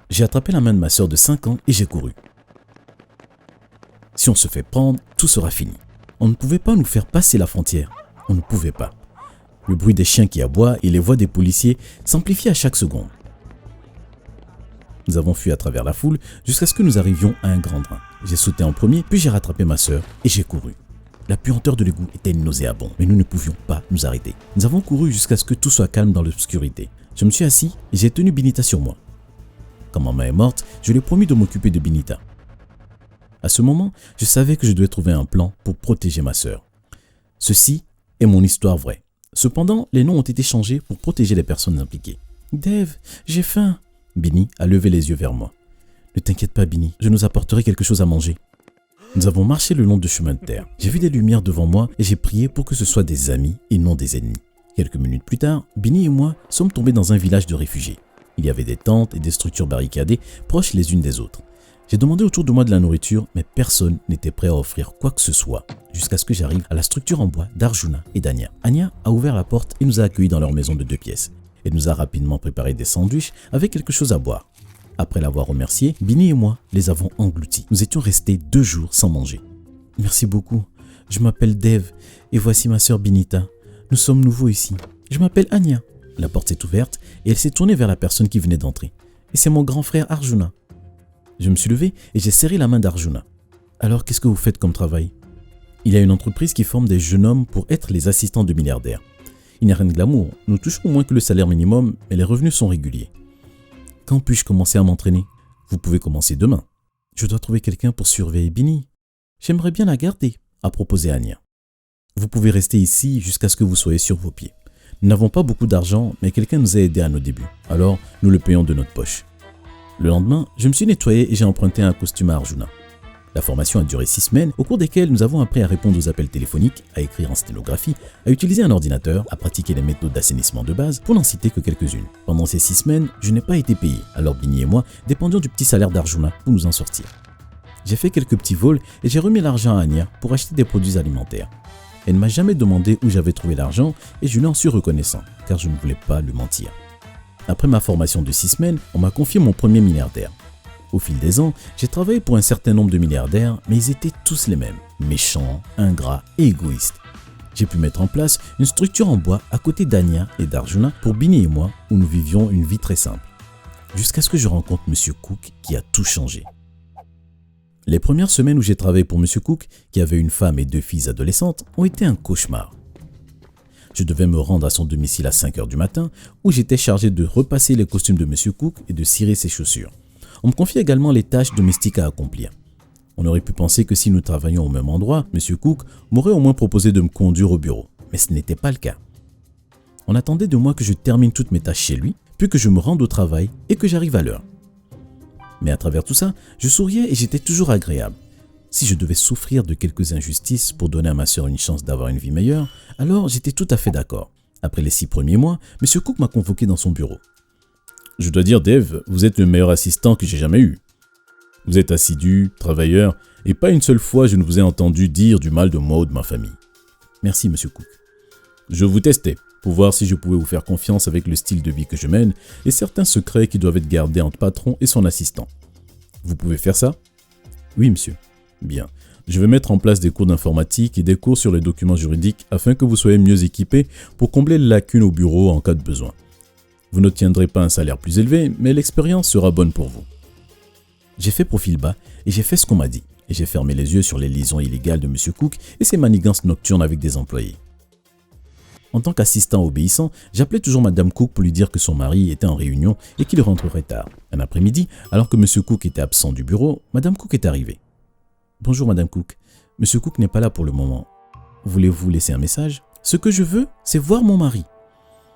J'ai attrapé la main de ma sœur de 5 ans et j'ai couru. Si on se fait prendre, tout sera fini. On ne pouvait pas nous faire passer la frontière. On ne pouvait pas. Le bruit des chiens qui aboient et les voix des policiers s'amplifiaient à chaque seconde. Nous avons fui à travers la foule jusqu'à ce que nous arrivions à un grand drain. J'ai sauté en premier, puis j'ai rattrapé ma sœur et j'ai couru. La puanteur de l'égout était nauséabonde, mais nous ne pouvions pas nous arrêter. Nous avons couru jusqu'à ce que tout soit calme dans l'obscurité. Je me suis assis et j'ai tenu Binita sur moi. Quand maman est morte, je lui ai promis de m'occuper de Binita. À ce moment, je savais que je devais trouver un plan pour protéger ma sœur. Ceci est mon histoire vraie. Cependant, les noms ont été changés pour protéger les personnes impliquées. « Dave, j'ai faim !» Bini a levé les yeux vers moi. « Ne t'inquiète pas, Bini, je nous apporterai quelque chose à manger. » Nous avons marché le long du chemin de terre. J'ai vu des lumières devant moi et j'ai prié pour que ce soient des amis et non des ennemis. Quelques minutes plus tard, Bini et moi sommes tombés dans un village de réfugiés. Il y avait des tentes et des structures barricadées proches les unes des autres. J'ai demandé autour de moi de la nourriture, mais personne n'était prêt à offrir quoi que ce soit, jusqu'à ce que j'arrive à la structure en bois d'Arjuna et d'Anya. Anya a ouvert la porte et nous a accueillis dans leur maison de 2 pièces. Elle nous a rapidement préparé des sandwichs avec quelque chose à boire. Après l'avoir remercié, Bini et moi les avons engloutis. Nous étions restés 2 jours sans manger. « Merci beaucoup. Je m'appelle Dave et voici ma sœur Binita. Nous sommes nouveaux ici. Je m'appelle Anya. » La porte s'est ouverte et elle s'est tournée vers la personne qui venait d'entrer. « Et c'est mon grand frère Arjuna. » Je me suis levé et j'ai serré la main d'Arjuna. « Alors, qu'est-ce que vous faites comme travail ?» Il y a une entreprise qui forme des jeunes hommes pour être les assistants de milliardaires. Il n'y a rien de glamour. Nous touchons moins que le salaire minimum, mais les revenus sont réguliers. Quand puis-je commencer à m'entraîner ? Vous pouvez commencer demain. Je dois trouver quelqu'un pour surveiller Bini. J'aimerais bien la garder, a proposé Anya. Vous pouvez rester ici jusqu'à ce que vous soyez sur vos pieds. Nous n'avons pas beaucoup d'argent, mais quelqu'un nous a aidés à nos débuts. Alors, nous le payons de notre poche. Le lendemain, je me suis nettoyé et j'ai emprunté un costume à Arjuna. La formation a duré 6 semaines, au cours desquelles nous avons appris à répondre aux appels téléphoniques, à écrire en sténographie, à utiliser un ordinateur, à pratiquer les méthodes d'assainissement de base, pour n'en citer que quelques-unes. Pendant ces 6 semaines, je n'ai pas été payé, alors Bini et moi dépendions du petit salaire d'Arjuna pour nous en sortir. J'ai fait quelques petits vols et j'ai remis l'argent à Anya pour acheter des produits alimentaires. Elle ne m'a jamais demandé où j'avais trouvé l'argent et je lui en suis reconnaissant, car je ne voulais pas lui mentir. Après ma formation de 6 semaines, on m'a confié mon premier milliardaire. Au fil des ans, j'ai travaillé pour un certain nombre de milliardaires, mais ils étaient tous les mêmes, méchants, ingrats et égoïstes. J'ai pu mettre en place une structure en bois à côté d'Anya et d'Arjuna pour Bini et moi, où nous vivions une vie très simple. Jusqu'à ce que je rencontre M. Cook qui a tout changé. Les premières semaines où j'ai travaillé pour M. Cook, qui avait une femme et 2 filles adolescentes, ont été un cauchemar. Je devais me rendre à son domicile à 5 h du matin, où j'étais chargé de repasser les costumes de M. Cook et de cirer ses chaussures. On me confiait également les tâches domestiques à accomplir. On aurait pu penser que si nous travaillions au même endroit, M. Cook m'aurait au moins proposé de me conduire au bureau, mais ce n'était pas le cas. On attendait de moi que je termine toutes mes tâches chez lui, puis que je me rende au travail et que j'arrive à l'heure. Mais à travers tout ça, je souriais et j'étais toujours agréable. Si je devais souffrir de quelques injustices pour donner à ma sœur une chance d'avoir une vie meilleure, alors j'étais tout à fait d'accord. Après les 6 premiers mois, M. Cook m'a convoqué dans son bureau. « Je dois dire, Dave, vous êtes le meilleur assistant que j'ai jamais eu. Vous êtes assidu, travailleur, et pas une seule fois je ne vous ai entendu dire du mal de moi ou de ma famille. » « Merci, M. Cook. Je vous testais pour voir si je pouvais vous faire confiance avec le style de vie que je mène et certains secrets qui doivent être gardés entre patron et son assistant. Vous pouvez faire ça ? » « Oui, monsieur. » « Bien. Je vais mettre en place des cours d'informatique et des cours sur les documents juridiques afin que vous soyez mieux équipés pour combler les lacunes au bureau en cas de besoin. Vous n'obtiendrez pas un salaire plus élevé, mais l'expérience sera bonne pour vous. » J'ai fait profil bas et j'ai fait ce qu'on m'a dit. Et j'ai fermé les yeux sur les liaisons illégales de M. Cook et ses manigances nocturnes avec des employés. En tant qu'assistant obéissant, j'appelais toujours Mme Cook pour lui dire que son mari était en réunion et qu'il rentrerait tard. Un après-midi, alors que M. Cook était absent du bureau, Mme Cook est arrivée. « Bonjour Mme Cook. M. Cook n'est pas là pour le moment. Voulez-vous laisser un message ? Ce que je veux, c'est voir mon mari. »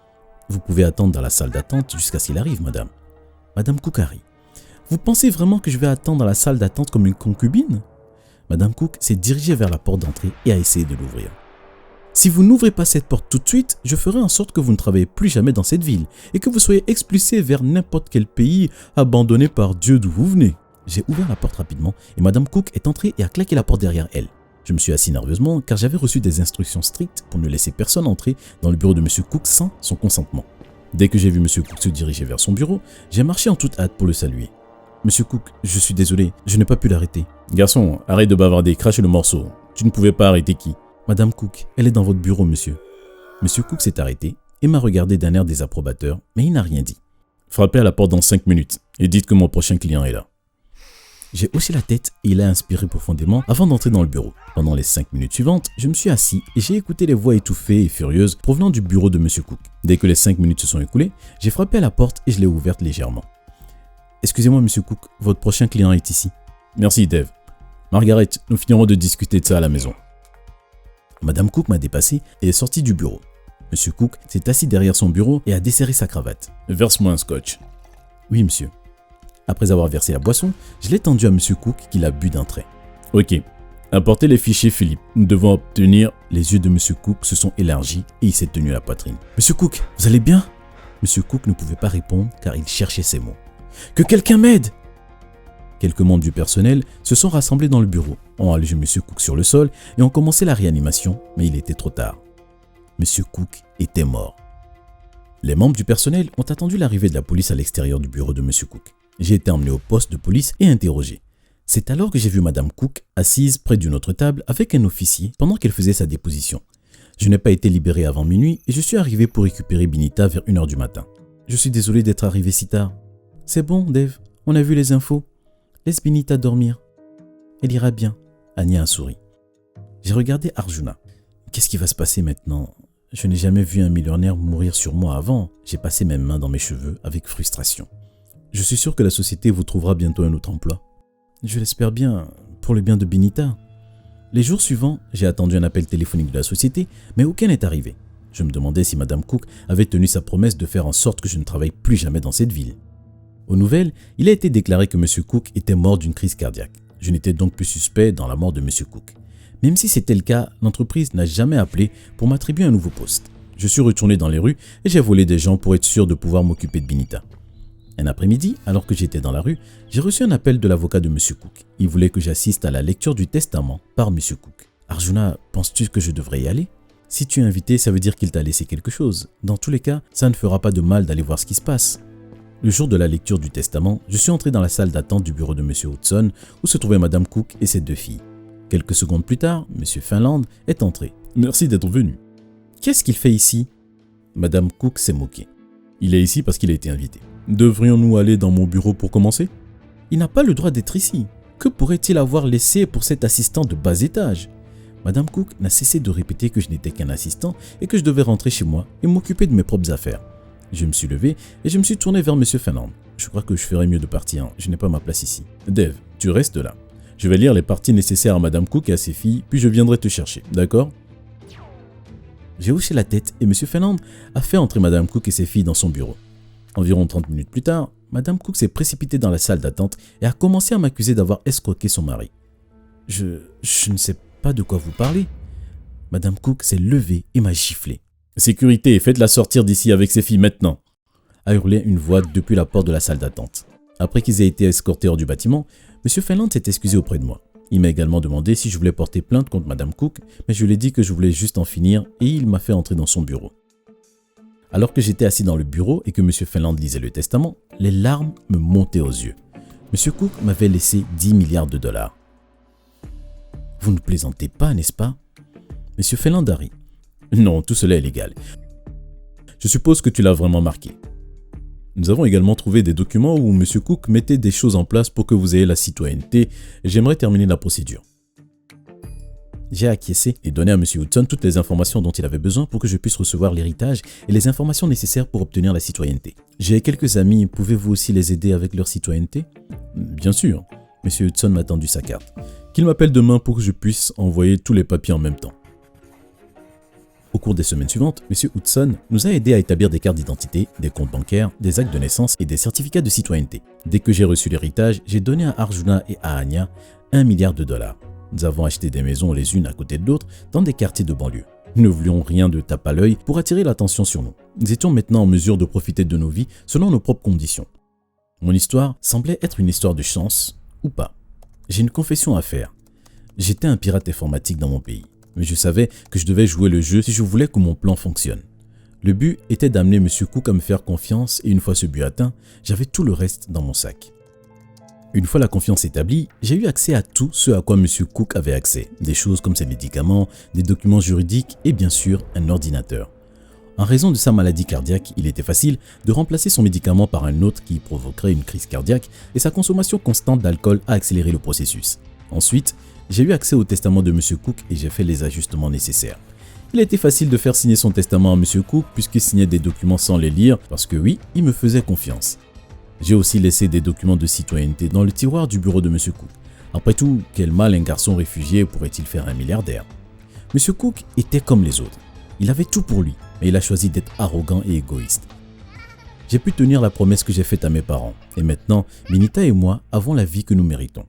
« Vous pouvez attendre dans la salle d'attente jusqu'à ce qu'il arrive, madame. » Mme Cook arrive. « Vous pensez vraiment que je vais attendre dans la salle d'attente comme une concubine ? » Mme Cook s'est dirigée vers la porte d'entrée et a essayé de l'ouvrir. « Si vous n'ouvrez pas cette porte tout de suite, je ferai en sorte que vous ne travaillez plus jamais dans cette ville et que vous soyez expulsé vers n'importe quel pays abandonné par Dieu d'où vous venez. » J'ai ouvert la porte rapidement et Mme Cook est entrée et a claqué la porte derrière elle. Je me suis assis nerveusement car j'avais reçu des instructions strictes pour ne laisser personne entrer dans le bureau de M. Cook sans son consentement. Dès que j'ai vu M. Cook se diriger vers son bureau, j'ai marché en toute hâte pour le saluer. Monsieur Cook, je suis désolé, je n'ai pas pu l'arrêter. Garçon, arrête de bavarder, crache le morceau. Tu ne pouvais pas arrêter qui? Madame Cook, elle est dans votre bureau, monsieur. Monsieur Cook s'est arrêté et m'a regardé d'un air désapprobateur, mais il n'a rien dit. Frappez à la porte dans 5 minutes et dites que mon prochain client est là. J'ai hoché la tête et il a inspiré profondément avant d'entrer dans le bureau. Pendant les 5 minutes suivantes, je me suis assis et j'ai écouté les voix étouffées et furieuses provenant du bureau de monsieur Cook. Dès que les 5 minutes se sont écoulées, j'ai frappé à la porte et je l'ai ouverte légèrement. Excusez-moi monsieur Cook, votre prochain client est ici. Merci Dave. Margaret, nous finirons de discuter de ça à la maison. Madame Cook m'a dépassé et est sortie du bureau. Monsieur Cook s'est assis derrière son bureau et a desserré sa cravate. Verse-moi un scotch. Oui monsieur. Après avoir versé la boisson, je l'ai tendue à monsieur Cook qui l'a bu d'un trait. Ok. Apportez les fichiers Philippe. Nous devons obtenir... Les yeux de monsieur Cook se sont élargis et il s'est tenu à la poitrine. Monsieur Cook, vous allez bien? Monsieur Cook ne pouvait pas répondre car il cherchait ses mots. Que quelqu'un m'aide! Quelques membres du personnel se sont rassemblés dans le bureau, ont allégé monsieur Cook sur le sol et ont commencé la réanimation, mais il était trop tard. Monsieur Cook était mort. Les membres du personnel ont attendu l'arrivée de la police à l'extérieur du bureau de monsieur Cook. J'ai été emmené au poste de police et interrogé. C'est alors que j'ai vu madame Cook assise près d'une autre table avec un officier pendant qu'elle faisait sa déposition. Je n'ai pas été libéré avant minuit et je suis arrivé pour récupérer Binita vers 1h du matin. Je suis désolé d'être arrivé si tard. C'est bon, Dave, on a vu les infos. Laisse Binita dormir. Elle ira bien. Anya a souri. J'ai regardé Arjuna. Qu'est-ce qui va se passer maintenant? Je n'ai jamais vu un millionnaire mourir sur moi avant. J'ai passé mes mains dans mes cheveux avec frustration. Je suis sûr que la société vous trouvera bientôt un autre emploi. Je l'espère bien, pour le bien de Binita. Les jours suivants, j'ai attendu un appel téléphonique de la société, mais aucun n'est arrivé. Je me demandais si madame Cook avait tenu sa promesse de faire en sorte que je ne travaille plus jamais dans cette ville. Aux nouvelles, il a été déclaré que monsieur Cook était mort d'une crise cardiaque. Je n'étais donc plus suspect dans la mort de monsieur Cook. Même si c'était le cas, l'entreprise n'a jamais appelé pour m'attribuer un nouveau poste. Je suis retourné dans les rues et j'ai volé des gens pour être sûr de pouvoir m'occuper de Binita. Un après-midi, alors que j'étais dans la rue, j'ai reçu un appel de l'avocat de monsieur Cook. Il voulait que j'assiste à la lecture du testament par monsieur Cook. Arjuna, penses-tu que je devrais y aller? Si tu es invité, ça veut dire qu'il t'a laissé quelque chose. Dans tous les cas, ça ne fera pas de mal d'aller voir ce qui se passe. Le jour de la lecture du testament, je suis entré dans la salle d'attente du bureau de monsieur Hudson où se trouvaient madame Cook et ses 2 filles. Quelques secondes plus tard, monsieur Finland est entré. Merci d'être venu. Qu'est-ce qu'il fait ici? Madame Cook s'est moquée. Il est ici parce qu'il a été invité. Devrions-nous aller dans mon bureau pour commencer? Il n'a pas le droit d'être ici. Que pourrait-il avoir laissé pour cet assistant de bas étage? Madame Cook n'a cessé de répéter que je n'étais qu'un assistant et que je devais rentrer chez moi et m'occuper de mes propres affaires. Je me suis levé et je me suis tourné vers monsieur Finland. Je crois que je ferais mieux de partir, je n'ai pas ma place ici. Dave, tu restes là. Je vais lire les parties nécessaires à madame Cook et à ses filles, puis je viendrai te chercher, d'accord? J'ai hoché la tête et monsieur Finland a fait entrer madame Cook et ses filles dans son bureau. Environ 30 minutes plus tard, madame Cook s'est précipitée dans la salle d'attente et a commencé à m'accuser d'avoir escroqué son mari. Je ne sais pas de quoi vous parlez. Madame Cook s'est levée et m'a giflé. Sécurité, faites-la sortir d'ici avec ses filles maintenant, a hurlé une voix depuis la porte de la salle d'attente. Après qu'ils aient été escortés hors du bâtiment, monsieur Finland s'est excusé auprès de moi. Il m'a également demandé si je voulais porter plainte contre madame Cook, mais je lui ai dit que je voulais juste en finir et il m'a fait entrer dans son bureau. Alors que j'étais assis dans le bureau et que monsieur Finland lisait le testament, les larmes me montaient aux yeux. Monsieur Cook m'avait laissé 10 milliards de dollars. Vous ne plaisantez pas, n'est-ce pas? Monsieur Finland a ri. Non, tout cela est légal. Je suppose que tu l'as vraiment marqué. Nous avons également trouvé des documents où M. Cook mettait des choses en place pour que vous ayez la citoyenneté et j'aimerais terminer la procédure. J'ai acquiescé et donné à M. Hudson toutes les informations dont il avait besoin pour que je puisse recevoir l'héritage et les informations nécessaires pour obtenir la citoyenneté. J'ai quelques amis, pouvez-vous aussi les aider avec leur citoyenneté? Bien sûr. M. Hudson m'a tendu sa carte. Qu'il m'appelle demain pour que je puisse envoyer tous les papiers en même temps. Au cours des semaines suivantes, M. Hudson nous a aidés à établir des cartes d'identité, des comptes bancaires, des actes de naissance et des certificats de citoyenneté. Dès que j'ai reçu l'héritage, j'ai donné à Arjuna et à Anya 1 milliard de dollars. Nous avons acheté des maisons les unes à côté de l'autre dans des quartiers de banlieue. Nous ne voulions rien de tape à l'œil pour attirer l'attention sur nous. Nous étions maintenant en mesure de profiter de nos vies selon nos propres conditions. Mon histoire semblait être une histoire de chance, ou pas. J'ai une confession à faire. J'étais un pirate informatique dans mon pays. Mais je savais que je devais jouer le jeu si je voulais que mon plan fonctionne. Le but était d'amener M. Cook à me faire confiance et une fois ce but atteint, j'avais tout le reste dans mon sac. Une fois la confiance établie, j'ai eu accès à tout ce à quoi M. Cook avait accès. Des choses comme ses médicaments, des documents juridiques et bien sûr un ordinateur. En raison de sa maladie cardiaque, il était facile de remplacer son médicament par un autre qui provoquerait une crise cardiaque et sa consommation constante d'alcool a accéléré le processus. Ensuite, j'ai eu accès au testament de M. Cook et j'ai fait les ajustements nécessaires. Il a été facile de faire signer son testament à M. Cook puisqu'il signait des documents sans les lire parce que oui, il me faisait confiance. J'ai aussi laissé des documents de citoyenneté dans le tiroir du bureau de M. Cook. Après tout, quel mal un garçon réfugié pourrait-il faire un milliardaire? M. Cook était comme les autres. Il avait tout pour lui, mais il a choisi d'être arrogant et égoïste. J'ai pu tenir la promesse que j'ai faite à mes parents. Et maintenant, Minita et moi avons la vie que nous méritons.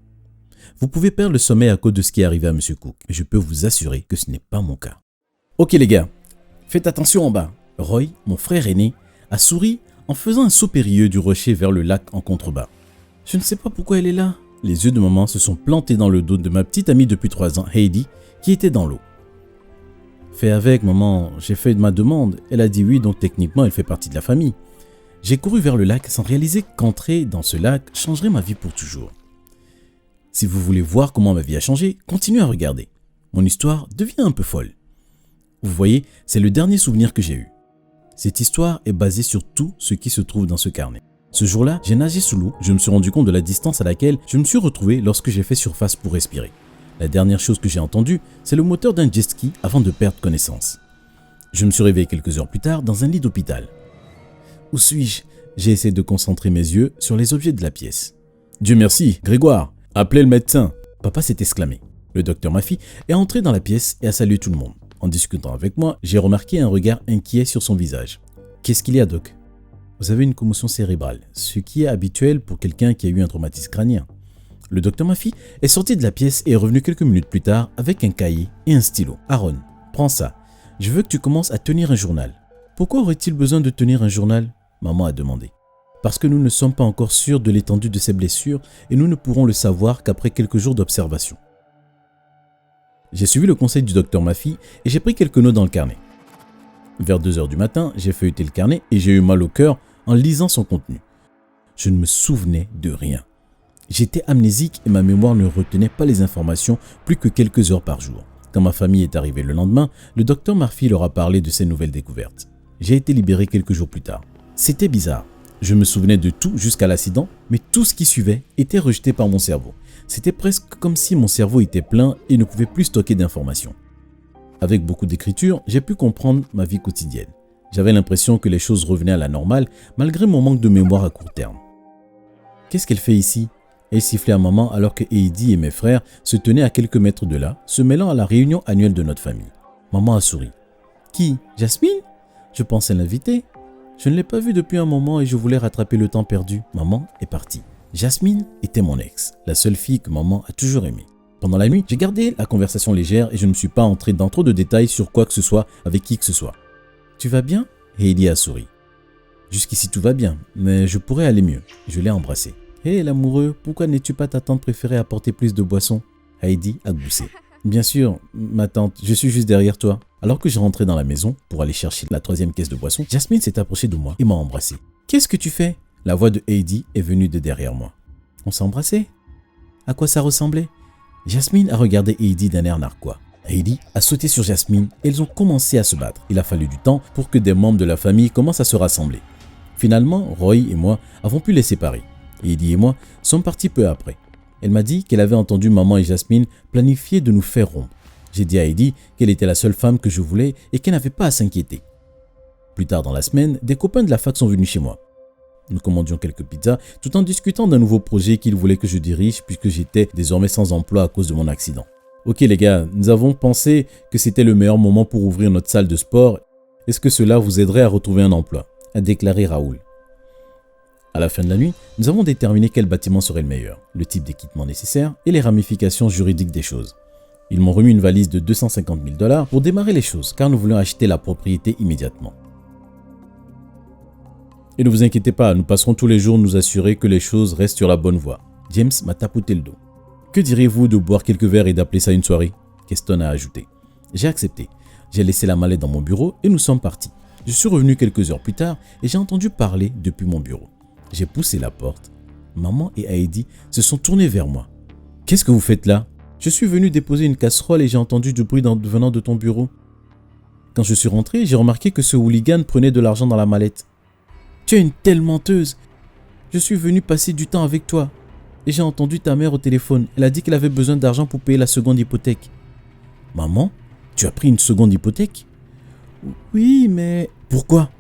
Vous pouvez perdre le sommeil à cause de ce qui est arrivé à M. Cook, mais je peux vous assurer que ce n'est pas mon cas. Ok les gars, faites attention en bas. Roy, mon frère aîné, a souri en faisant un saut périlleux du rocher vers le lac en contrebas. Je ne sais pas pourquoi elle est là. Les yeux de maman se sont plantés dans le dos de ma petite amie depuis 3 ans, Heidi, qui était dans l'eau. Fais avec, maman, j'ai fait ma demande. Elle a dit oui, donc techniquement, elle fait partie de la famille. J'ai couru vers le lac sans réaliser qu'entrer dans ce lac changerait ma vie pour toujours. Si vous voulez voir comment ma vie a changé, continuez à regarder. Mon histoire devient un peu folle. Vous voyez, c'est le dernier souvenir que j'ai eu. Cette histoire est basée sur tout ce qui se trouve dans ce carnet. Ce jour-là, j'ai nagé sous l'eau, je me suis rendu compte de la distance à laquelle je me suis retrouvé lorsque j'ai fait surface pour respirer. La dernière chose que j'ai entendue, c'est le moteur d'un jet ski avant de perdre connaissance. Je me suis réveillé quelques heures plus tard dans un lit d'hôpital. Où suis-je? J'ai essayé de concentrer mes yeux sur les objets de la pièce. Dieu merci, Grégoire, appelez le médecin. Papa s'est exclamé. Le docteur Maffy est entré dans la pièce et a salué tout le monde. En discutant avec moi, j'ai remarqué un regard inquiet sur son visage. Qu'est-ce qu'il y a, doc? Vous avez une commotion cérébrale, ce qui est habituel pour quelqu'un qui a eu un traumatisme crânien. Le docteur Maffy est sorti de la pièce et est revenu quelques minutes plus tard avec un cahier et un stylo. Aaron, prends ça. Je veux que tu commences à tenir un journal. Pourquoi aurait-il besoin de tenir un journal? Maman a demandé. Parce que nous ne sommes pas encore sûrs de l'étendue de ses blessures et nous ne pourrons le savoir qu'après quelques jours d'observation. J'ai suivi le conseil du docteur Maffy et j'ai pris quelques notes dans le carnet. Vers 2 heures du matin, j'ai feuilleté le carnet et j'ai eu mal au cœur en lisant son contenu. Je ne me souvenais de rien. J'étais amnésique et ma mémoire ne retenait pas les informations plus que quelques heures par jour. Quand ma famille est arrivée le lendemain, le docteur Maffy leur a parlé de ses nouvelles découvertes. J'ai été libéré quelques jours plus tard. C'était bizarre. Je me souvenais de tout jusqu'à l'accident, mais tout ce qui suivait était rejeté par mon cerveau. C'était presque comme si mon cerveau était plein et ne pouvait plus stocker d'informations. Avec beaucoup d'écriture, j'ai pu comprendre ma vie quotidienne. J'avais l'impression que les choses revenaient à la normale malgré mon manque de mémoire à court terme. Qu'est-ce qu'elle fait ici? Elle sifflait à maman alors que Heidi et mes frères se tenaient à quelques mètres de là, se mêlant à la réunion annuelle de notre famille. Maman a souri. Qui? Jasmine? Je pensais l'inviter. Je ne l'ai pas vue depuis un moment et je voulais rattraper le temps perdu. Maman est partie. Jasmine était mon ex, la seule fille que maman a toujours aimée. Pendant la nuit, j'ai gardé la conversation légère et je ne suis pas entré dans trop de détails sur quoi que ce soit avec qui que ce soit. Tu vas bien? Heidi a souri. Jusqu'ici tout va bien, mais je pourrais aller mieux. Je l'ai embrassée. Hé l'amoureux, pourquoi n'es-tu pas ta tante préférée à apporter plus de boissons? Heidi a gloussé. Bien sûr, ma tante, je suis juste derrière toi. Alors que je rentrais dans la maison pour aller chercher la 3e caisse de boissons, Jasmine s'est approchée de moi et m'a embrassé. Qu'est-ce que tu fais? La voix de Heidi est venue de derrière moi. On s'embrassait? À quoi ça ressemblait? Jasmine a regardé Heidi d'un air narquois. Heidi a sauté sur Jasmine et elles ont commencé à se battre. Il a fallu du temps pour que des membres de la famille commencent à se rassembler. Finalement, Roy et moi avons pu les séparer. Heidi et moi sommes partis peu après. Elle m'a dit qu'elle avait entendu maman et Jasmine planifier de nous faire rompre. J'ai dit à Heidi qu'elle était la seule femme que je voulais et qu'elle n'avait pas à s'inquiéter. Plus tard dans la semaine, des copains de la fac sont venus chez moi. Nous commandions quelques pizzas tout en discutant d'un nouveau projet qu'ils voulaient que je dirige puisque j'étais désormais sans emploi à cause de mon accident. Ok les gars, nous avons pensé que c'était le meilleur moment pour ouvrir notre salle de sport. Est-ce que cela vous aiderait à retrouver un emploi? A déclaré Raoul. À la fin de la nuit, nous avons déterminé quel bâtiment serait le meilleur, le type d'équipement nécessaire et les ramifications juridiques des choses. Ils m'ont remis une valise de 250 000 $ pour démarrer les choses car nous voulions acheter la propriété immédiatement. Et ne vous inquiétez pas, nous passerons tous les jours nous assurer que les choses restent sur la bonne voie. James m'a tapoté le dos. Que diriez-vous de boire quelques verres et d'appeler ça une soirée? Keston a ajouté. J'ai accepté. J'ai laissé la mallette dans mon bureau et nous sommes partis. Je suis revenu quelques heures plus tard et j'ai entendu parler depuis mon bureau. J'ai poussé la porte Maman et Heidi se sont tournés vers moi. « Qu'est-ce que vous faites là ? Je suis venu déposer une casserole et j'ai entendu du bruit venant de ton bureau. Quand je suis rentré, j'ai remarqué que ce hooligan prenait de l'argent dans la mallette. Tu es une telle menteuse. Je suis venu passer du temps avec toi et j'ai entendu ta mère au téléphone. Elle a dit qu'elle avait besoin d'argent pour payer la seconde hypothèque. » « Maman, tu as pris une seconde hypothèque ? » ?»« Oui, mais... » »« Pourquoi ?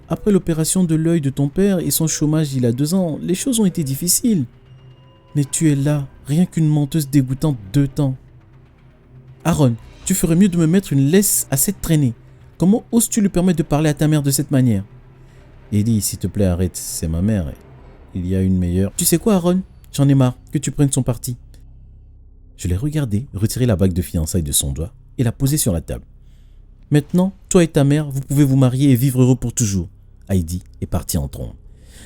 Après l'opération de l'œil de ton père et son chômage il y a 2 ans, les choses ont été difficiles. Mais tu es là, rien qu'une menteuse dégoûtante 2 temps. Aaron, tu ferais mieux de me mettre une laisse à cette traînée. Comment oses-tu lui permettre de parler à ta mère de cette manière ? Eddie, s'il te plaît, arrête, c'est ma mère. Il y a une meilleure. Tu sais quoi, Aaron ? J'en ai marre que tu prennes son parti. Je l'ai regardé, retirer la bague de fiançailles de son doigt et la poser sur la table. Maintenant, toi et ta mère, vous pouvez vous marier et vivre heureux pour toujours. Heidi est partie en trombe.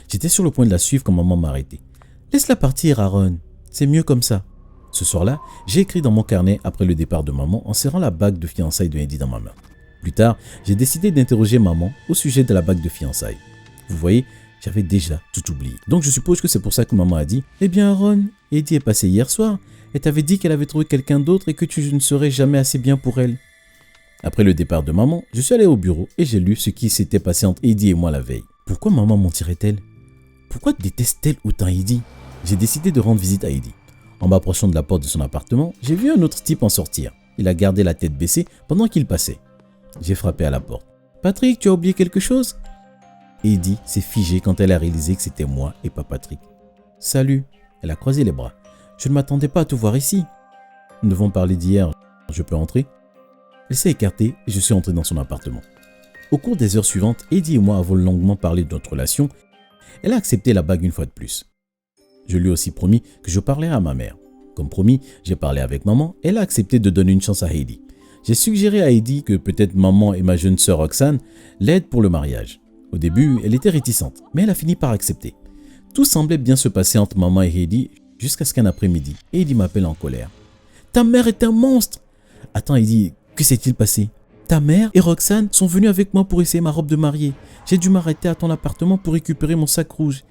J'étais sur le point de la suivre quand maman m'a arrêté. Laisse-la partir, Aaron. C'est mieux comme ça. Ce soir-là, j'ai écrit dans mon carnet après le départ de maman en serrant la bague de fiançailles de Heidi dans ma main. Plus tard, j'ai décidé d'interroger maman au sujet de la bague de fiançailles. Vous voyez, j'avais déjà tout oublié. Donc je suppose que c'est pour ça que maman a dit « Eh bien Aaron, Heidi est passée hier soir. Elle t'avait dit qu'elle avait trouvé quelqu'un d'autre et que tu ne serais jamais assez bien pour elle. » Après le départ de maman, je suis allé au bureau et j'ai lu ce qui s'était passé entre Heidi et moi la veille. Pourquoi maman mentirait-elle ? Pourquoi déteste-t-elle autant Heidi ? J'ai décidé de rendre visite à Heidi. En m'approchant de la porte de son appartement, j'ai vu un autre type en sortir. Il a gardé la tête baissée pendant qu'il passait. J'ai frappé à la porte. « Patrick, tu as oublié quelque chose ?» Heidi s'est figée quand elle a réalisé que c'était moi et pas Patrick. « Salut !» Elle a croisé les bras. « Je ne m'attendais pas à te voir ici. Nous devons parler d'hier. Je peux entrer ?» Elle s'est écartée et je suis entré dans son appartement. Au cours des heures suivantes, Heidi et moi avons longuement parlé de notre relation. Elle a accepté la bague une fois de plus. Je lui ai aussi promis que je parlerai à ma mère. Comme promis, j'ai parlé avec maman. Elle a accepté de donner une chance à Heidi. J'ai suggéré à Heidi que peut-être maman et ma jeune sœur Roxane l'aident pour le mariage. Au début, elle était réticente, mais elle a fini par accepter. Tout semblait bien se passer entre maman et Heidi jusqu'à ce qu'un après-midi, Heidi m'appelle en colère. « Ta mère est un monstre !»« Attends Heidi, que s'est-il passé ? Ta mère et Roxane sont venus avec moi pour essayer ma robe de mariée. J'ai dû m'arrêter à ton appartement pour récupérer mon sac rouge.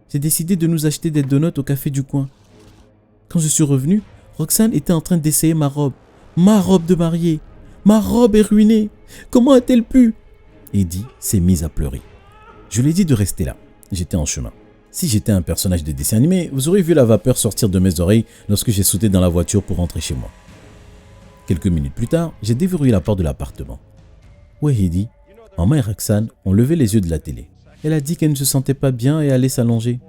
J'ai décidé de nous acheter des donuts au café du coin. Quand je suis revenu, Roxane était en train d'essayer ma robe. Ma robe de mariée. Ma robe est ruinée. Comment a-t-elle pu ? Heidi s'est mise à pleurer. Je lui ai dit de rester là. J'étais en chemin. Si j'étais un personnage de dessin animé, vous aurez vu la vapeur sortir de mes oreilles lorsque j'ai sauté dans la voiture pour rentrer chez moi. Quelques minutes plus tard, j'ai déverrouillé la porte de l'appartement. « Ouais, Heidi. » Maman et Roxane ont levé les yeux de la télé. Elle a dit qu'elle ne se sentait pas bien et allait s'allonger.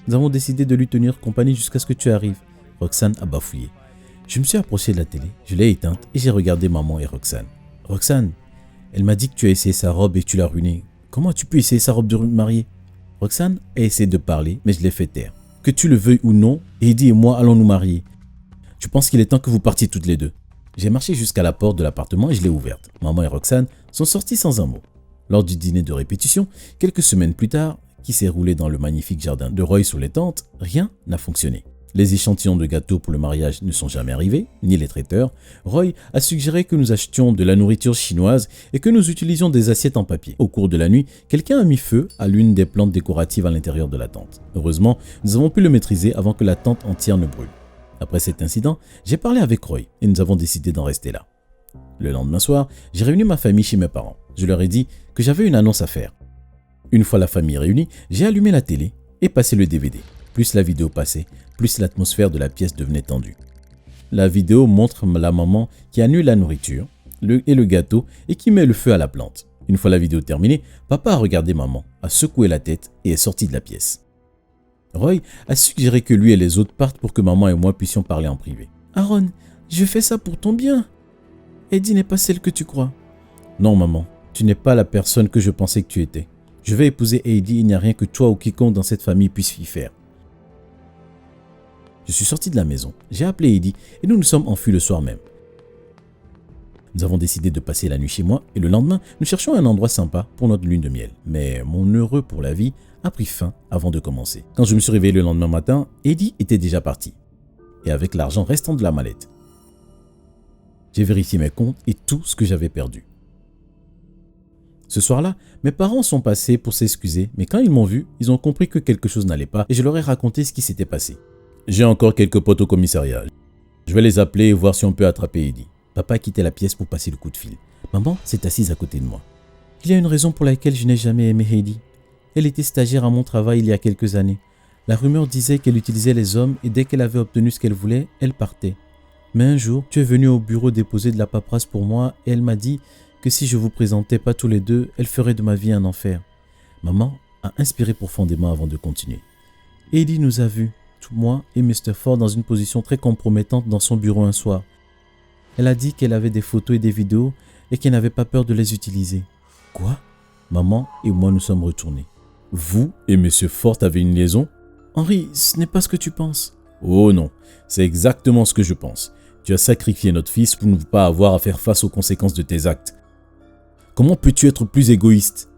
Nous avons décidé de lui tenir compagnie jusqu'à ce que tu arrives. Roxane a bafouillé. Je me suis approché de la télé, je l'ai éteinte et j'ai regardé maman et Roxane. « Roxane, elle m'a dit que tu as essayé sa robe et que tu l'as ruinée. Comment as-tu pu essayer sa robe de mariée ?» Roxane a essayé de parler, mais je l'ai fait taire. « Que tu le veuilles ou non, Heidi et moi allons nous marier. Je pense qu'il est temps que vous partiez toutes les deux. » J'ai marché jusqu'à la porte de l'appartement et je l'ai ouverte. Maman et Roxane sont sorties sans un mot. Lors du dîner de répétition, quelques semaines plus tard, qui s'est roulé dans le magnifique jardin de Roy sous les tentes, rien n'a fonctionné. Les échantillons de gâteaux pour le mariage ne sont jamais arrivés, ni les traiteurs. Roy a suggéré que nous achetions de la nourriture chinoise et que nous utilisions des assiettes en papier. Au cours de la nuit, quelqu'un a mis feu à l'une des plantes décoratives à l'intérieur de la tente. Heureusement, nous avons pu le maîtriser avant que la tente entière ne brûle. Après cet incident, j'ai parlé avec Roy et nous avons décidé d'en rester là. Le lendemain soir, j'ai réuni ma famille chez mes parents. Je leur ai dit que j'avais une annonce à faire. Une fois la famille réunie, j'ai allumé la télé et passé le DVD. Plus la vidéo passait, plus l'atmosphère de la pièce devenait tendue. La vidéo montre la maman qui annule la nourriture et le gâteau et qui met le feu à la plante. Une fois la vidéo terminée, papa a regardé maman, a secoué la tête et est sorti de la pièce. Roy a suggéré que lui et les autres partent pour que maman et moi puissions parler en privé. « Aaron, je fais ça pour ton bien. Heidi n'est pas celle que tu crois. »« Non maman, tu n'es pas la personne que je pensais que tu étais. Je vais épouser Heidi, il n'y a rien que toi ou quiconque dans cette famille puisse y faire. » Je suis sorti de la maison, j'ai appelé Heidi et nous nous sommes enfuis le soir même. Nous avons décidé de passer la nuit chez moi et le lendemain, nous cherchions un endroit sympa pour notre lune de miel. Mais mon heureux pour la vie a pris fin avant de commencer. Quand je me suis réveillé le lendemain matin, Heidi était déjà partie. Et avec l'argent restant de la mallette. J'ai vérifié mes comptes et tout ce que j'avais perdu. Ce soir-là, mes parents sont passés pour s'excuser, mais quand ils m'ont vu, ils ont compris que quelque chose n'allait pas et je leur ai raconté ce qui s'était passé. J'ai encore quelques potes au commissariat. Je vais les appeler et voir si on peut attraper Eddie. Papa a quitté la pièce pour passer le coup de fil. Maman s'est assise à côté de moi. Il y a une raison pour laquelle je n'ai jamais aimé Heidi. Elle était stagiaire à mon travail il y a quelques années. La rumeur disait qu'elle utilisait les hommes et dès qu'elle avait obtenu ce qu'elle voulait, elle partait. Mais un jour, tu es venu au bureau déposer de la paperasse pour moi et elle m'a dit que si je vous présentais pas tous les deux, elle ferait de ma vie un enfer. Maman a inspiré profondément avant de continuer. Heidi nous a vus, moi et Mr. Ford, dans une position très compromettante dans son bureau un soir. Elle a dit qu'elle avait des photos et des vidéos et qu'elle n'avait pas peur de les utiliser. Quoi? Maman et moi nous sommes retournés. Vous et Monsieur Ford avez une liaison? Henri, ce n'est pas ce que tu penses. Oh non, c'est exactement ce que je pense. Tu as sacrifié notre fils pour ne pas avoir à faire face aux conséquences de tes actes. Comment peux-tu être plus égoïste?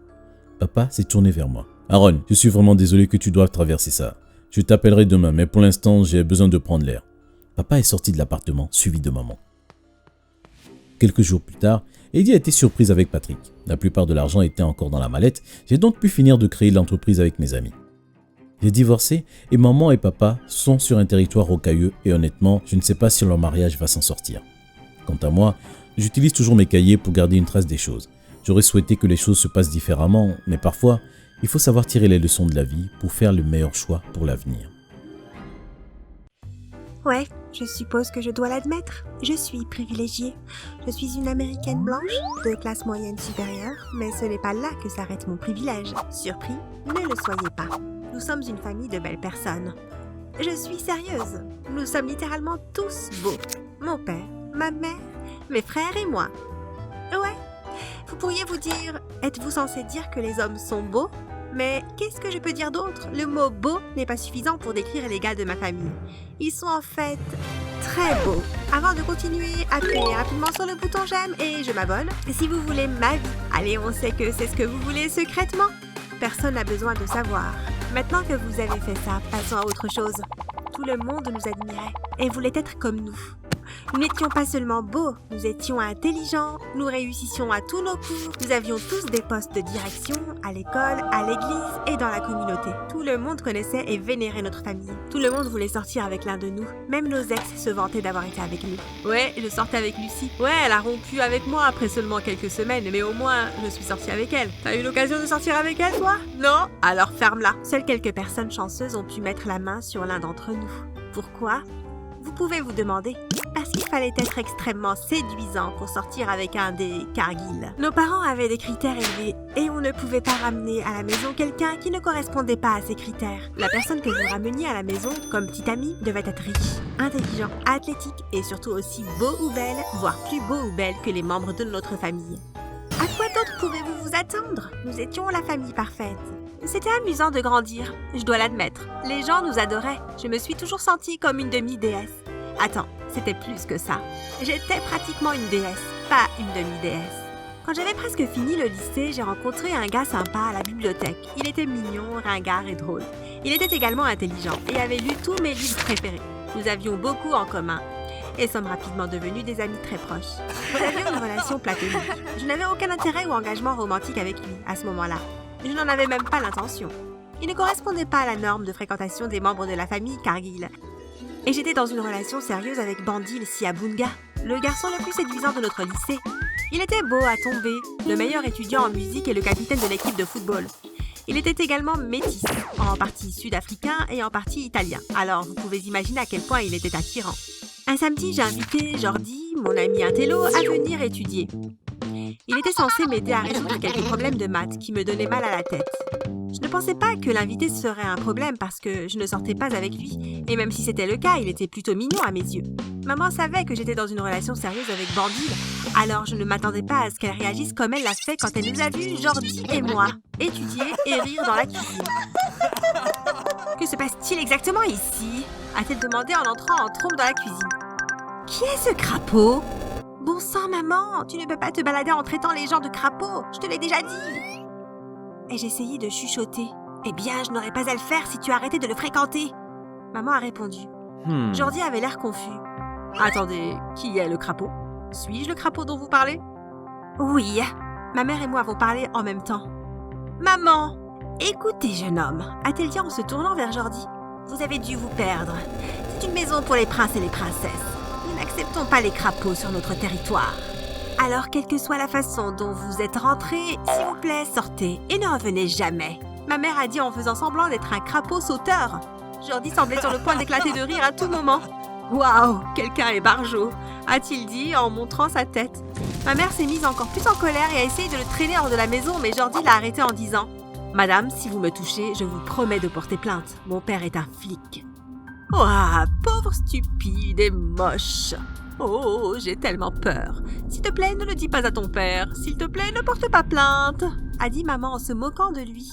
Papa s'est tourné vers moi. Aaron, je suis vraiment désolé que tu doives traverser ça. Je t'appellerai demain, mais pour l'instant, j'ai besoin de prendre l'air. Papa est sorti de l'appartement, suivi de maman. Quelques jours plus tard, Heidi a été surprise avec Patrick. La plupart de l'argent était encore dans la mallette, j'ai donc pu finir de créer l'entreprise avec mes amis. J'ai divorcé et maman et papa sont sur un territoire rocailleux et honnêtement, je ne sais pas si leur mariage va s'en sortir. Quant à moi, j'utilise toujours mes cahiers pour garder une trace des choses. J'aurais souhaité que les choses se passent différemment, mais parfois, il faut savoir tirer les leçons de la vie pour faire le meilleur choix pour l'avenir. Ouais, je suppose que je dois l'admettre. Je suis privilégiée. Je suis une Américaine blanche, de classe moyenne supérieure, mais ce n'est pas là que s'arrête mon privilège. Surpris? Ne le soyez pas. Nous sommes une famille de belles personnes. Je suis sérieuse. Nous sommes littéralement tous beaux. Mon père, ma mère, mes frères et moi. Ouais. Vous pourriez vous dire, êtes-vous censé dire que les hommes sont beaux? Mais qu'est-ce que je peux dire d'autre? Le mot beau n'est pas suffisant pour décrire les gars de ma famille. Ils sont en fait très beaux. Avant de continuer, appuyez rapidement sur le bouton j'aime et je m'abonne. Si vous voulez ma vie, allez, on sait que c'est ce que vous voulez secrètement. Personne n'a besoin de savoir. Maintenant que vous avez fait ça, passons à autre chose. Tout le monde nous admirait et voulait être comme nous. Nous n'étions pas seulement beaux, nous étions intelligents, nous réussissions à tous nos cours, nous avions tous des postes de direction, à l'école, à l'église et dans la communauté. Tout le monde connaissait et vénérait notre famille. Tout le monde voulait sortir avec l'un de nous. Même nos ex se vantaient d'avoir été avec nous. Ouais, je sortais avec Lucie. Ouais, elle a rompu avec moi après seulement quelques semaines, mais au moins, je suis sortie avec elle. T'as eu l'occasion de sortir avec elle, toi? Non? Alors ferme-la. Seules quelques personnes chanceuses ont pu mettre la main sur l'un d'entre nous. Pourquoi? Vous pouvez vous demander. Parce qu'il fallait être extrêmement séduisant pour sortir avec un des Cargill. Nos parents avaient des critères élevés et on ne pouvait pas ramener à la maison quelqu'un qui ne correspondait pas à ces critères. La personne que vous rameniez à la maison comme petite amie devait être riche, intelligent, athlétique et surtout aussi beau ou belle, voire plus beau ou belle que les membres de notre famille. À quoi d'autre pouvez-vous vous attendre? Nous étions la famille parfaite. C'était amusant de grandir, je dois l'admettre. Les gens nous adoraient. Je me suis toujours sentie comme une demi-déesse. Attends, c'était plus que ça. J'étais pratiquement une déesse, pas une demi-déesse. Quand j'avais presque fini le lycée, j'ai rencontré un gars sympa à la bibliothèque. Il était mignon, ringard et drôle. Il était également intelligent et avait lu tous mes livres préférés. Nous avions beaucoup en commun et sommes rapidement devenus des amis très proches. Nous avions une relation platonique. Je n'avais aucun intérêt ou engagement romantique avec lui à ce moment-là. Je n'en avais même pas l'intention. Il ne correspondait pas à la norme de fréquentation des membres de la famille Cargill. Et j'étais dans une relation sérieuse avec Bandil Siabunga, le garçon le plus séduisant de notre lycée. Il était beau à tomber, le meilleur étudiant en musique et le capitaine de l'équipe de football. Il était également métis, en partie sud-africain et en partie italien. Alors vous pouvez imaginer à quel point il était attirant. Un samedi, j'ai invité Jordi, mon ami intello, à venir étudier. Il était censé m'aider à résoudre quelques problèmes de maths qui me donnaient mal à la tête. Je ne pensais pas que l'invité serait un problème parce que je ne sortais pas avec lui. Et même si c'était le cas, il était plutôt mignon à mes yeux. Maman savait que j'étais dans une relation sérieuse avec Bandil, alors je ne m'attendais pas à ce qu'elle réagisse comme elle l'a fait quand elle nous a vus, Jordi et moi, étudier et rire dans la cuisine. Que se passe-t-il exactement ici? A-t-elle demandé en entrant en trompe dans la cuisine. Qui est ce crapaud? Bon sang, maman, tu ne peux pas te balader en traitant les gens de crapauds, je te l'ai déjà dit. Et j'essayais de chuchoter. Eh bien, je n'aurais pas à le faire si tu arrêtais de le fréquenter. Maman a répondu. Jordi avait l'air confus. Attendez, qui est le crapaud? Suis-je le crapaud dont vous parlez? Oui. Ma mère et moi avons parlé en même temps. « Maman, écoutez, jeune homme, a-t-elle dit en se tournant vers Jordi. Vous avez dû vous perdre. C'est une maison pour les princes et les princesses. Nous n'acceptons pas les crapauds sur notre territoire. Alors, quelle que soit la façon dont vous êtes rentrés, s'il vous plaît, sortez et ne revenez jamais. » Ma mère a dit en faisant semblant d'être un crapaud sauteur. Jordi semblait sur le point d'éclater de rire à tout moment. « Waouh, quelqu'un est barjot !» a-t-il dit en montrant sa tête. Ma mère s'est mise encore plus en colère et a essayé de le traîner hors de la maison, mais Jordi l'a arrêté en disant « Madame, si vous me touchez, je vous promets de porter plainte. Mon père est un flic. » Ouah, pauvre stupide et moche. Oh, j'ai tellement peur. S'il te plaît, ne le dis pas à ton père. S'il te plaît, ne porte pas plainte, a dit maman en se moquant de lui.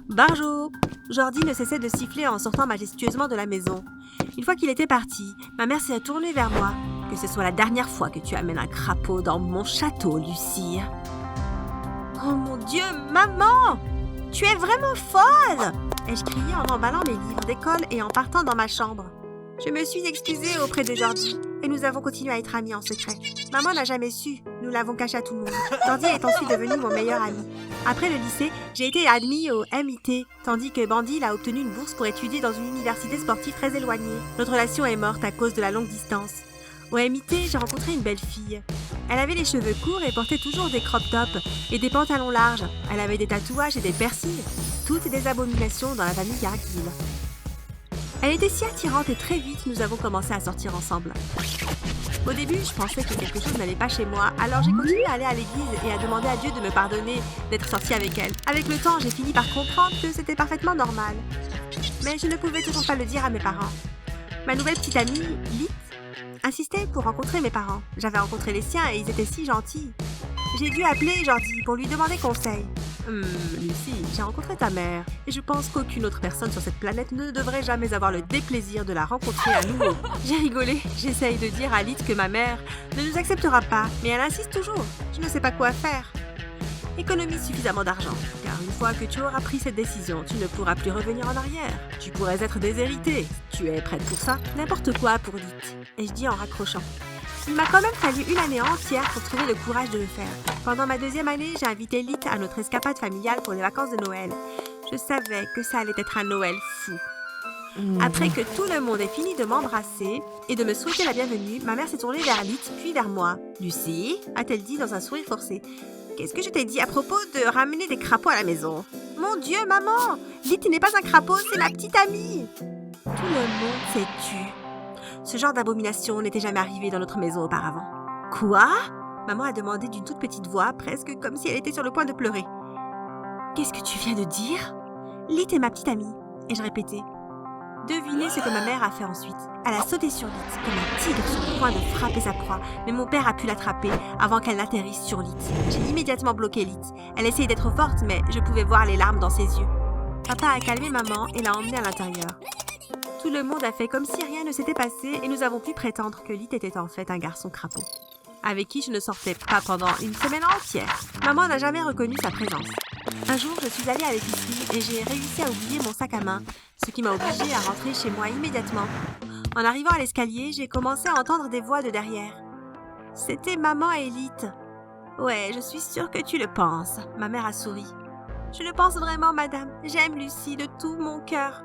Barjot. Jordi ne cessait de siffler en sortant majestueusement de la maison. Une fois qu'il était parti, ma mère s'est tournée vers moi. Que ce soit la dernière fois que tu amènes un crapaud dans mon château, Lucie. Oh mon Dieu, maman! Tu es vraiment folle! Ai-je crié en emballant mes livres d'école et en partant dans ma chambre. Je me suis excusée auprès de Jordi et nous avons continué à être amis en secret. Maman n'a jamais su, nous l'avons caché à tout le monde. Jordi est ensuite devenu mon meilleur ami. Après le lycée, j'ai été admis au MIT, tandis que Bandil a obtenu une bourse pour étudier dans une université sportive très éloignée. Notre relation est morte à cause de la longue distance. Au MIT, j'ai rencontré une belle fille. Elle avait les cheveux courts et portait toujours des crop tops et des pantalons larges. Elle avait des tatouages et des piercings, toutes des abominations dans la famille Gargill. Elle était si attirante et très vite, nous avons commencé à sortir ensemble. Au début, je pensais que quelque chose n'allait pas chez moi, alors j'ai continué à aller à l'église et à demander à Dieu de me pardonner d'être sortie avec elle. Avec le temps, j'ai fini par comprendre que c'était parfaitement normal. Mais je ne pouvais toujours pas le dire à mes parents. Ma nouvelle petite amie, Lith, insistait pour rencontrer mes parents. J'avais rencontré les siens et ils étaient si gentils. J'ai dû appeler Jordi pour lui demander conseil. Lucie, j'ai rencontré ta mère et je pense qu'aucune autre personne sur cette planète ne devrait jamais avoir le déplaisir de la rencontrer à nouveau. J'ai rigolé, j'essaye de dire à Lith que ma mère ne nous acceptera pas, mais elle insiste toujours. Je ne sais pas quoi faire. Économise suffisamment d'argent, car une fois que tu auras pris cette décision, tu ne pourras plus revenir en arrière. Tu pourrais être déshéritée. Tu es prête pour ça? N'importe quoi pour Lith. Et je dis en raccrochant. Il m'a quand même fallu une année entière pour trouver le courage de le faire. Pendant ma deuxième année, j'ai invité Lith à notre escapade familiale pour les vacances de Noël. Je savais que ça allait être un Noël fou. Après que tout le monde ait fini de m'embrasser et de me souhaiter la bienvenue, ma mère s'est tournée vers Lith, puis vers moi. « Lucie ?» a-t-elle dit dans un sourire forcé. « Qu'est-ce que je t'ai dit à propos de ramener des crapauds à la maison ?»« Mon Dieu, maman! Lith n'est pas un crapaud, c'est ma petite amie !» Tout le monde s'est tu. Ce genre d'abomination n'était jamais arrivé dans notre maison auparavant. « Quoi ?» Maman a demandé d'une toute petite voix, presque comme si elle était sur le point de pleurer. « Qu'est-ce que tu viens de dire ?»« Lith est ma petite amie. » Et je répétais. Devinez ce que ma mère a fait ensuite. Elle a sauté sur Lith, comme un tigre sur le point de frapper sa proie, mais mon père a pu l'attraper avant qu'elle n'atterrisse sur Lith. J'ai immédiatement bloqué Lith. Elle essayait d'être forte, mais je pouvais voir les larmes dans ses yeux. Papa a calmé maman et l'a emmenée à l'intérieur. Tout le monde a fait comme si rien ne s'était passé et nous avons pu prétendre que Lith était en fait un garçon crapaud, avec qui je ne sortais pas pendant une semaine entière. Maman n'a jamais reconnu sa présence. Un jour, je suis allée à l'épicerie et j'ai réussi à oublier mon sac à main, ce qui m'a obligée à rentrer chez moi immédiatement. En arrivant à l'escalier, j'ai commencé à entendre des voix de derrière. C'était maman et Lith. « Ouais, je suis sûre que tu le penses. » Ma mère a souri. « Je le pense vraiment, madame. J'aime Lucie de tout mon cœur. »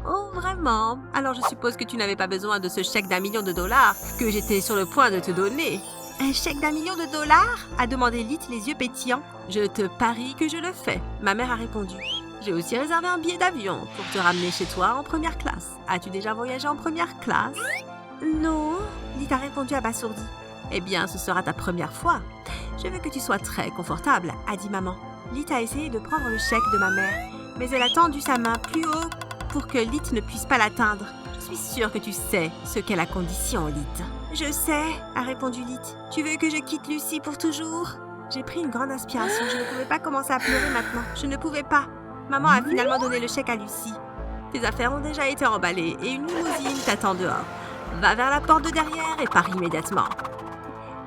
Oh, vraiment? Alors je suppose que tu n'avais pas besoin de ce chèque d'1 million de dollars que j'étais sur le point de te donner. Un chèque d'1 million de dollars? A demandé Lith, les yeux pétillants. Je te parie que je le fais. Ma mère a répondu. J'ai aussi réservé un billet d'avion pour te ramener chez toi en première classe. As-tu déjà voyagé en première classe? Non, Lith a répondu abasourdie. Eh bien, ce sera ta première fois. Je veux que tu sois très confortable, a dit maman. Lith a essayé de prendre le chèque de ma mère, mais elle a tendu sa main plus haut pour que Lith ne puisse pas l'atteindre. Je suis sûre que tu sais ce qu'est la condition, Lith. Je sais, a répondu Lith. Tu veux que je quitte Lucie pour toujours? J'ai pris une grande inspiration. Je ne pouvais pas commencer à pleurer maintenant. Je ne pouvais pas. Maman a finalement donné le chèque à Lucie. Tes affaires ont déjà été emballées et une limousine t'attend dehors. Va vers la porte de derrière et pars immédiatement.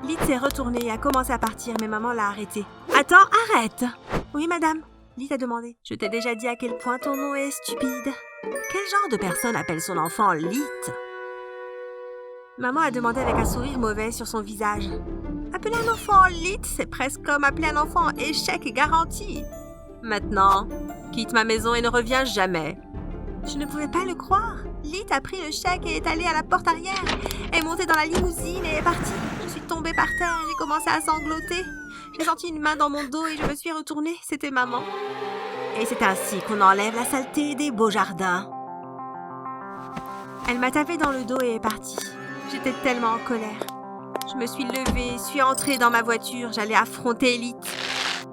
Lith s'est retournée et a commencé à partir, mais maman l'a arrêtée. Attends, arrête! Oui, madame. Lith a demandé. Je t'ai déjà dit à quel point ton nom est stupide. Quel genre de personne appelle son enfant Lith? Maman a demandé avec un sourire mauvais sur son visage. À Appeler un enfant lit, c'est presque comme appeler un enfant échec garanti. Maintenant, quitte ma maison et ne reviens jamais. Je ne pouvais pas le croire. Lit a pris le chèque et est allée à la porte arrière, est montée dans la limousine et est partie. Je suis tombée par terre et j'ai commencé à sangloter. J'ai senti une main dans mon dos et je me suis retournée. C'était maman. Et c'est ainsi qu'on enlève la saleté des beaux jardins. Elle m'a tapé dans le dos et est partie. J'étais tellement en colère. Je me suis levée, suis entrée dans ma voiture. J'allais affronter Elite.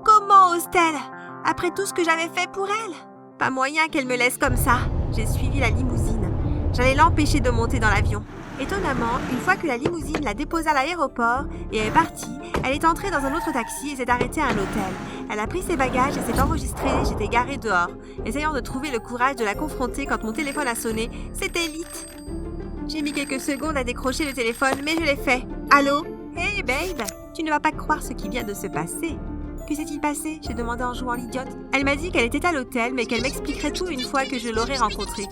Comment ose-t-elle? Après tout ce que j'avais fait pour elle? Pas moyen qu'elle me laisse comme ça. J'ai suivi la limousine. J'allais l'empêcher de monter dans l'avion. Étonnamment, une fois que la limousine l'a déposée à l'aéroport et est partie, elle est entrée dans un autre taxi et s'est arrêtée à un hôtel. Elle a pris ses bagages et s'est enregistrée. J'étais garée dehors, essayant de trouver le courage de la confronter quand mon téléphone a sonné. C'était Elite. J'ai mis quelques secondes à décrocher le téléphone, mais je l'ai fait. Allô? Hey babe, tu ne vas pas croire ce qui vient de se passer. Que s'est-il passé? J'ai demandé en jouant l'idiote. Elle m'a dit qu'elle était à l'hôtel, mais qu'elle m'expliquerait tout une fois que je l'aurais rencontrée.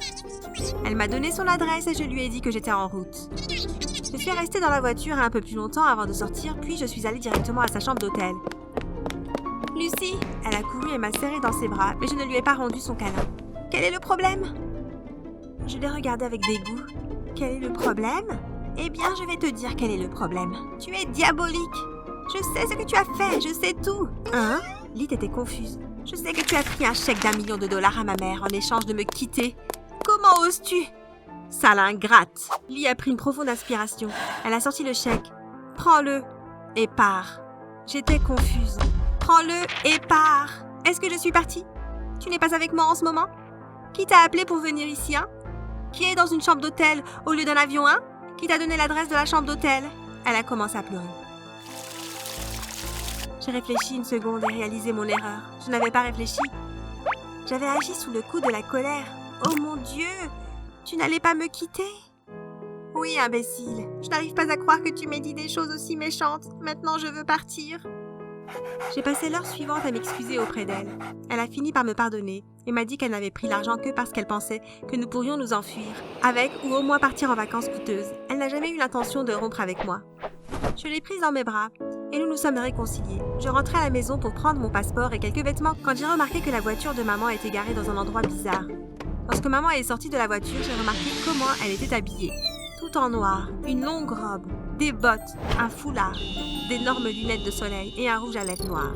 Elle m'a donné son adresse et je lui ai dit que j'étais en route. Je suis restée dans la voiture un peu plus longtemps avant de sortir, puis je suis allée directement à sa chambre d'hôtel. Lucie, elle a couru et m'a serrée dans ses bras, mais je ne lui ai pas rendu son câlin. Quel est le problème? Je l'ai regardée avec dégoût. Quel est le problème? Eh bien, je vais te dire quel est le problème. Tu es diabolique. Je sais ce que tu as fait, je sais tout. Hein? Lit était confuse. Je sais que tu as pris un chèque d'1 million de dollars à ma mère en échange de me quitter. Comment oses-tu? Sale ingrate. Lee a pris une profonde inspiration. Elle a sorti le chèque. Prends-le et pars. J'étais confuse. Prends-le et pars. Est-ce que je suis partie? Tu n'es pas avec moi en ce moment? Qui t'a appelé pour venir ici, hein? Qui est dans une chambre d'hôtel au lieu d'un avion, hein? Qui t'a donné l'adresse de la chambre d'hôtel? Elle a commencé à pleurer. J'ai réfléchi une seconde et réalisé mon erreur. Je n'avais pas réfléchi. J'avais agi sous le coup de la colère. Oh mon Dieu! Tu n'allais pas me quitter? Oui, imbécile. Je n'arrive pas à croire que tu m'aies dit des choses aussi méchantes. Maintenant, je veux partir. J'ai passé l'heure suivante à m'excuser auprès d'elle. Elle a fini par me pardonner et m'a dit qu'elle n'avait pris l'argent que parce qu'elle pensait que nous pourrions nous enfuir, avec ou au moins partir en vacances coûteuses. Elle n'a jamais eu l'intention de rompre avec moi. Je l'ai prise dans mes bras et nous nous sommes réconciliés. Je rentrais à la maison pour prendre mon passeport et quelques vêtements quand j'ai remarqué que la voiture de maman était garée dans un endroit bizarre. Lorsque maman est sortie de la voiture, j'ai remarqué comment elle était habillée. Tout en noir, une longue robe, des bottes, un foulard, d'énormes lunettes de soleil et un rouge à lèvres noir.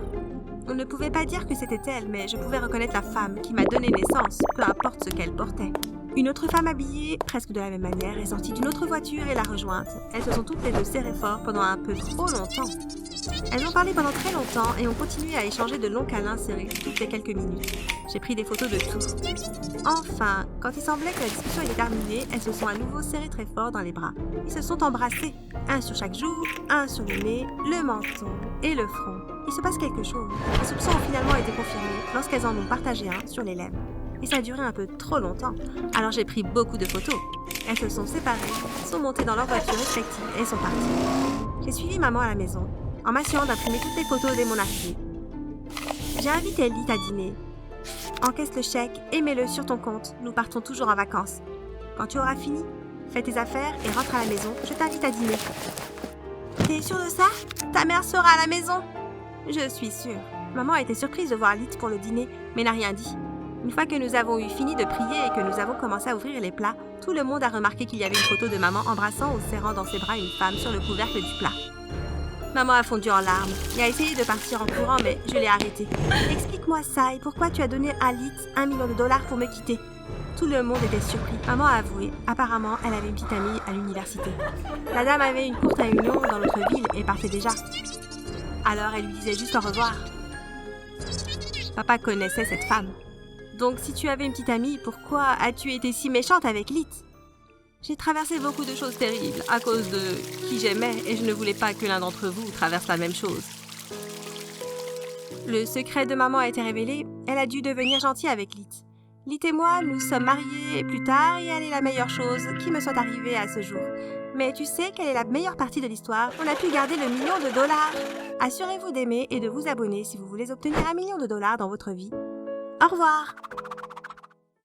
On ne pouvait pas dire que c'était elle, mais je pouvais reconnaître la femme qui m'a donné naissance, peu importe ce qu'elle portait. Une autre femme habillée, presque de la même manière, est sortie d'une autre voiture et l'a rejointe. Elles se sont toutes les deux serrées fort pendant un peu trop longtemps. Elles ont parlé pendant très longtemps et ont continué à échanger de longs câlins serrés toutes les quelques minutes. J'ai pris des photos de tout. Enfin, quand il semblait que la discussion était terminée, elles se sont à nouveau serrées très fort dans les bras. Ils se sont embrassés, un sur chaque joue, un sur le nez, le menton et le front. Il se passe quelque chose. Les soupçons ont finalement été confirmés lorsqu'elles en ont partagé un sur les lèvres. Et ça a duré un peu trop longtemps. Alors j'ai pris beaucoup de photos. Elles se sont séparées, sont montées dans leurs voitures respectives et sont parties. J'ai suivi maman à la maison, en m'assurant d'imprimer toutes les photos dès mon arrivée. J'ai invité Elite à dîner. Encaisse le chèque et mets-le sur ton compte. Nous partons toujours en vacances. Quand tu auras fini, fais tes affaires et rentre à la maison. Je t'invite à dîner. T'es sûre de ça? Ta mère sera à la maison? Je suis sûre. Maman a été surprise de voir Elite pour le dîner, mais n'a rien dit. Une fois que nous avons eu fini de prier et que nous avons commencé à ouvrir les plats, tout le monde a remarqué qu'il y avait une photo de maman embrassant ou serrant dans ses bras une femme sur le couvercle du plat. Maman a fondu en larmes et a essayé de partir en courant, mais je l'ai arrêtée. Explique-moi ça et pourquoi tu as donné à Elite 1 million de dollars pour me quitter? Tout le monde était surpris. Maman a avoué. Apparemment, elle avait une petite amie à l'université. La dame avait une courte réunion dans notre ville et partait déjà. Alors elle lui disait juste au revoir. Papa connaissait cette femme. Donc si tu avais une petite amie, pourquoi as-tu été si méchante avec Elite? J'ai traversé beaucoup de choses terribles à cause de qui j'aimais et je ne voulais pas que l'un d'entre vous traverse la même chose. Le secret de maman a été révélé, elle a dû devenir gentille avec Elite. Elite et moi, nous sommes mariés plus tard et elle est la meilleure chose qui me soit arrivée à ce jour. Mais tu sais quelle est la meilleure partie de l'histoire? On a pu garder le million de dollars. Assurez-vous d'aimer et de vous abonner si vous voulez obtenir 1 million de dollars dans votre vie. Au revoir!